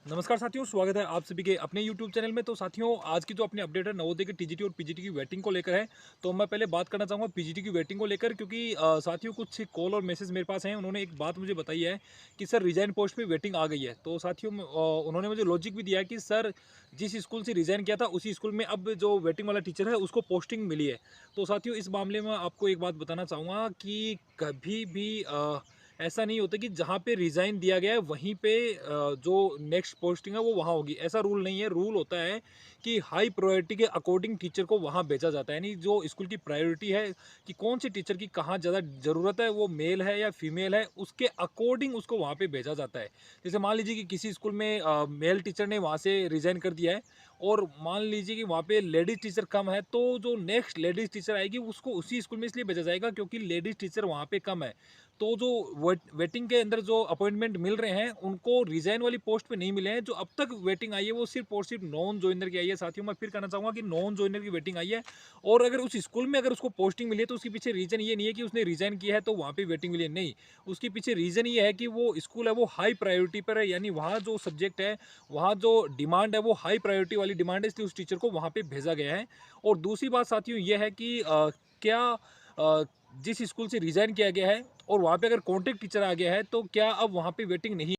नमस्कार साथियों, स्वागत है आप सभी के अपने YouTube चैनल में। तो साथियों, आज की जो अपनी अपडेट है नवोदय की टीजीटी और पीजीटी की वेटिंग को लेकर है। तो मैं पहले बात करना चाहूँगा पीजीटी की वेटिंग को लेकर, क्योंकि साथियों कुछ कॉल और मैसेज मेरे पास हैं। उन्होंने एक बात मुझे बताई है कि सर रिज़ाइन पोस्ट पे वेटिंग आ गई है। तो साथियों उन्होंने मुझे लॉजिक भी दिया है कि सर जिस स्कूल से रिज़ाइन किया था उसी स्कूल में अब जो वेटिंग वाला टीचर है उसको पोस्टिंग मिली है। तो साथियों इस मामले में आपको एक बात बताना चाहूँगा कि कभी भी ऐसा नहीं होता कि जहाँ पे रिज़ाइन दिया गया है वहीं पे जो नेक्स्ट पोस्टिंग है वो वहाँ होगी। ऐसा रूल नहीं है। रूल होता है कि हाई प्रायोरिटी के अकॉर्डिंग टीचर को वहाँ भेजा जाता है। यानी जो स्कूल की प्रायोरिटी है कि कौन से टीचर की कहाँ ज़्यादा ज़रूरत है, वो मेल है या फीमेल है, उसके अकॉर्डिंग उसको वहाँ पे भेजा जाता है। जैसे मान लीजिए कि किसी स्कूल में मेल टीचर ने वहाँ से रिज़ाइन कर दिया है और मान लीजिए कि वहाँ पे लेडीज़ टीचर कम है, तो जो नेक्स्ट लेडीज़ टीचर आएगी उसको उसी स्कूल में इसलिए भेजा जाएगा क्योंकि लेडीज़ टीचर वहाँ पे कम है। तो जो वेटिंग के अंदर जो अपॉइंटमेंट मिल रहे हैं उनको रिजाइन वाली पोस्ट पे नहीं मिले हैं। जो अब तक वेटिंग आई है वो सिर्फ और सिर्फ नॉन जॉइनर की आई है। साथियों मैं फिर कहना चाहूँगा कि नॉन जॉइनर की वेटिंग आई है। और अगर उस स्कूल में अगर उसको पोस्टिंग मिली है तो उसके पीछे रीज़न ये नहीं है कि उसने रिजाइन किया है तो वहाँ पे वेटिंग मिली है, नहीं। उसके पीछे रीज़न ये है कि वो स्कूल है वो हाई प्रायोरिटी पर है, यानी वहाँ जो सब्जेक्ट है, वहाँ जो डिमांड है वो हाई प्रायोरिटी वाली डिमांड है, इसलिए उस टीचर को वहाँ पे भेजा गया है। और दूसरी बात साथियों ये है कि क्या जिस स्कूल से रिज़ाइन किया गया है और वहाँ पे अगर कॉन्टैक्ट टीचर आ गया है, तो क्या अब वहाँ पे वेटिंग नहीं